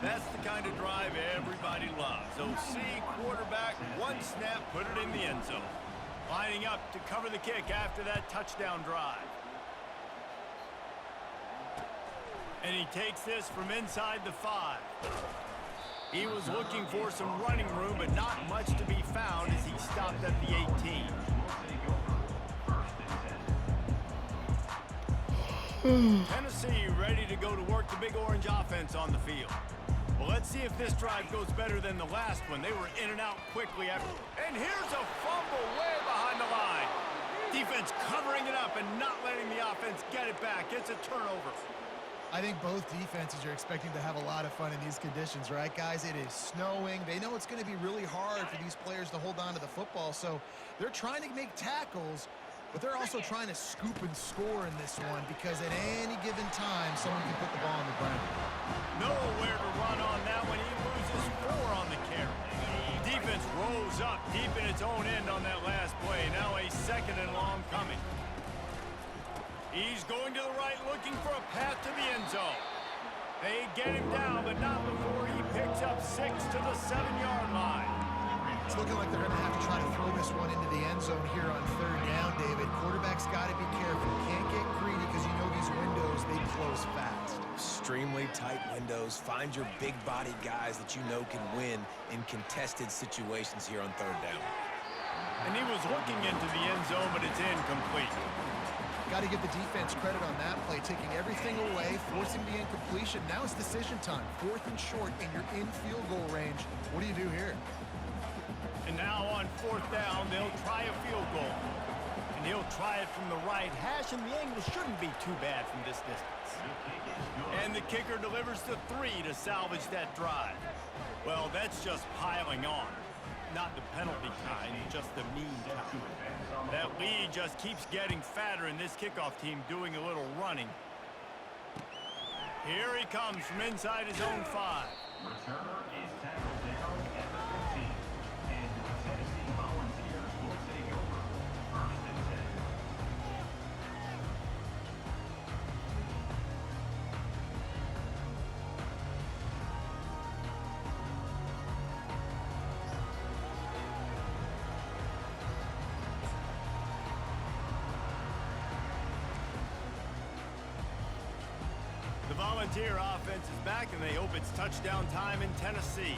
That's the kind of drive everybody loves. OC, quarterback, one snap, put it in the end zone. Lining up to cover the kick after that touchdown drive. And he takes this from inside the 5. He was looking for some running room, but not much to be found as he stopped at the 18. Tennessee ready to go to work the Big Orange offense on the field. Well, let's see if this drive goes better than the last one. They were in and out quickly after. And here's a fumble way behind the line. Defense covering it up and not letting the offense get it back. It's a turnover. I think both defenses are expecting to have a lot of fun in these conditions, right, guys? It is snowing. They know it's going to be really hard for these players to hold on to the football, so they're trying to make tackles, but they're also trying to scoop and score in this one because at any given time, someone can put the ball on the ground. Nowhere to run on that one. He loses 4 on the carry. Defense rolls up deep in its own end on that last play. Now a second and long coming. He's going to the right, looking for a path to the end zone. They get him down, but not before he picks up 6 to the 7-yard line. It's looking like they're going to have to try to throw this one into the end zone here on 3rd down, David. Quarterback's got to be careful. Can't get greedy because you know these windows, they close fast. Extremely tight windows. Find your big-bodied guys that you know can win in contested situations here on 3rd down. And he was looking into the end zone, but it's incomplete. Got to give the defense credit on that play, taking everything away, forcing the incompletion. Now it's decision time. 4th and short, and you're in field goal range. What do you do here? And now on 4th down, they'll try a field goal. And he'll try it from the right hash, and the angle shouldn't be too bad from this distance. And the kicker delivers the 3 to salvage that drive. Well, that's just piling on. Not the penalty kind, just the mean kind. That lead just keeps getting fatter, and this kickoff team doing a little running. Here he comes from inside his own 5. Returner is tackled down at the 15. And the Tennessee Volunteers will take over 1st and 10. The Volunteer offense is back, and they hope it's touchdown time in Tennessee.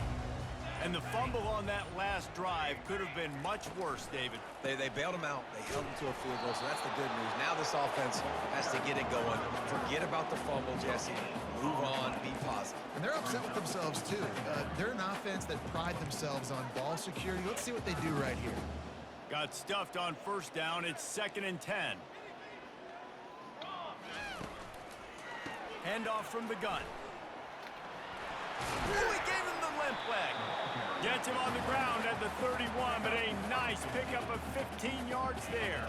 And the fumble on that last drive could have been much worse, David. They bailed him out. They held him to a field goal, so that's the good news. Now this offense has to get it going. Forget about the fumble, Jesse. Move on. Be positive. And they're upset with themselves, too. They're an offense that pride themselves on ball security. Let's see what they do right here. Got stuffed on 1st down. It's 2nd and 10. Handoff from the gun. Oh, he gave him the limp leg. Gets him on the ground at the 31, but a nice pickup of 15 yards there.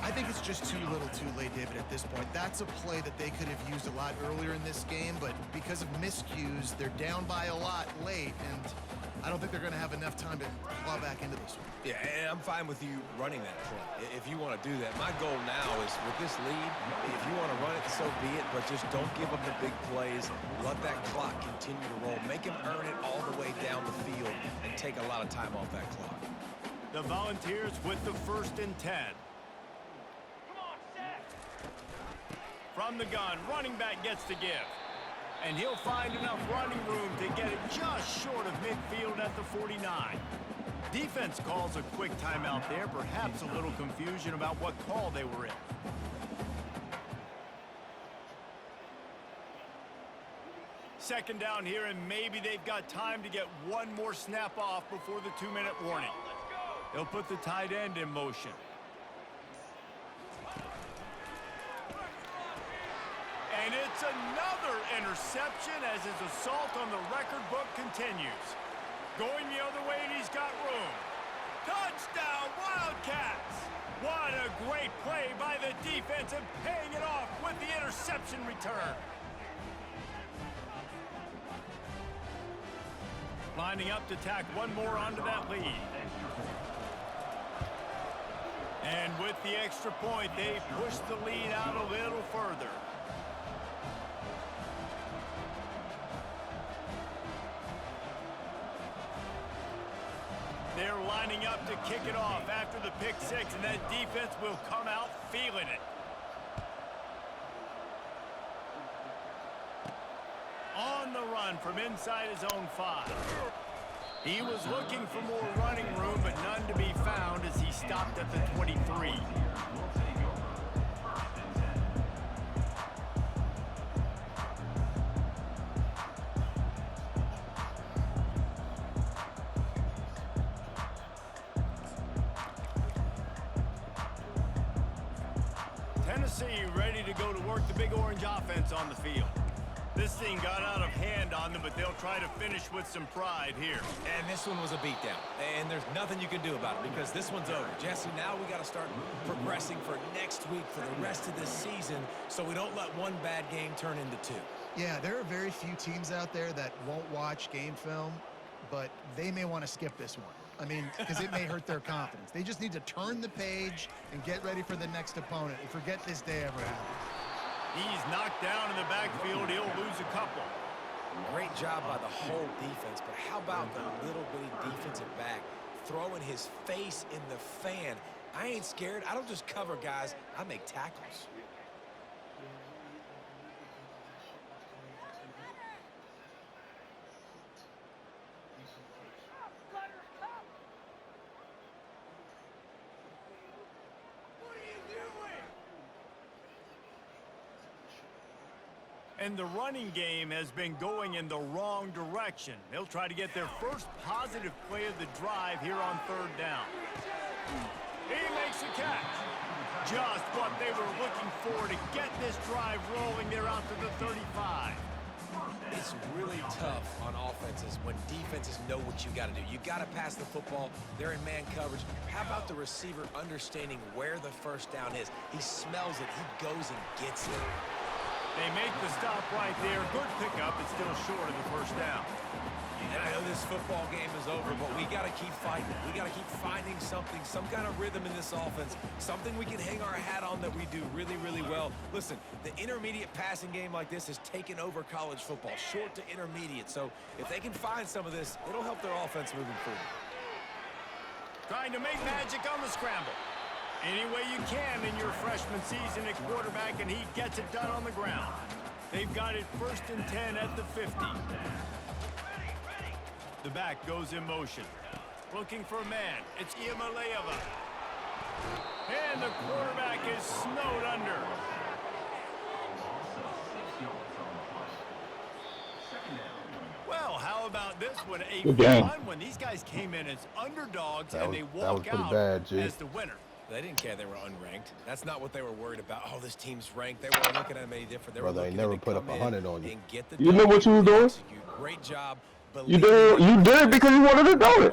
I think it's just too little too late, David, at this point. That's a play that they could have used a lot earlier in this game, but because of miscues, they're down by a lot late, and I don't think they're going to have enough time to claw back into this one. Yeah, and I'm fine with you running that play if you want to do that. My goal now is with this lead, if you want to run it, so be it, but just don't give up the big plays. Let that clock continue to roll. Make him earn it all the way down the field and take a lot of time off that clock. The Volunteers with the 1st and 10. From the gun, running back gets to give. And he'll find enough running room to get it just short of midfield at the 49. Defense calls a quick timeout there, perhaps a little confusion about what call they were in. Second down here, and maybe they've got time to get one more snap off before the 2-minute warning. They'll put the tight end in motion. And it's another interception as his assault on the record book continues. Going the other way, and he's got room. Touchdown, Wildcats! What a great play by the defense and paying it off with the interception return. Lining up to tack one more onto that lead. And with the extra point, they push the lead out a little further. They're lining up to kick it off after the pick six, and that defense will come out feeling it. On the run from inside his own 5. He was looking for more running room, but none to be found as he stopped at the 23. Tennessee ready to go to work the Big Orange offense on the field. This thing got out of hand on them, but they'll try to finish with some pride here. And this one was a beatdown, and there's nothing you can do about it because this one's over. Jesse, now we got to start progressing for next week for the rest of this season so we don't let one bad game turn into 2. Yeah, there are very few teams out there that won't watch game film, but they may want to skip this one. I mean, because it may hurt their confidence. They just need to turn the page and get ready for the next opponent and forget this day ever happened. He's knocked down in the backfield. He'll lose a couple. Great job by the whole defense, but how about the little bitty defensive back throwing his face in the fan? I ain't scared. I don't just cover guys. I make tackles. And the running game has been going in the wrong direction. They'll try to get their first positive play of the drive here on 3rd down. He makes a catch. Just what they were looking for to get this drive rolling. They're out to the 35. It's really tough on offenses when defenses know what you got to do. You got to pass the football. They're in man coverage. How about the receiver understanding where the first down is? He smells it. He goes and gets it. They make the stop right there. Good pickup. It's still short of the first down. And I know this football game is over, but we got to keep fighting. We got to keep finding something, some kind of rhythm in this offense, something we can hang our hat on that we do really, really well. Listen, the intermediate passing game like this has taken over college football, short to intermediate. So if they can find some of this, it'll help their offense moving forward. Trying to make magic on the scramble. Any way you can in your freshman season at quarterback, and he gets it done on the ground. They've got it 1st and 10 at the 50. The back goes in motion. Looking for a man. It's Iamaleava. And the quarterback is snowed under. Well, how about this one? A Good game. fun when these guys came in as underdogs That and was- they that was walk pretty out bad, G. as the winner. They didn't care they were unranked. That's not what they were worried about. Oh, this team's ranked. They weren't looking at them any different. They Brother, were I looking never to put up come 100 in on you. and get the You know what you was doing? execute. Great job. You did it because you wanted to do it.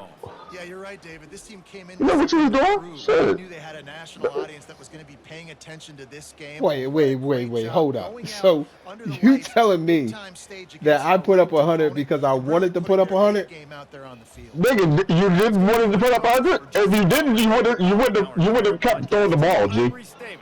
Yeah, you're right, David. This team came in. You know what you was doing? Shit. Knew they had a national audience that was going to be paying attention to this game. Wait, hold up. Going out So under the you lights, telling me big-time stage that against I put up a 100 because I wanted to put up 100? game out there on the field. Nigga, you didn't want to put up 100? If you didn't, you would have kept throwing the ball, G. Reese Davis.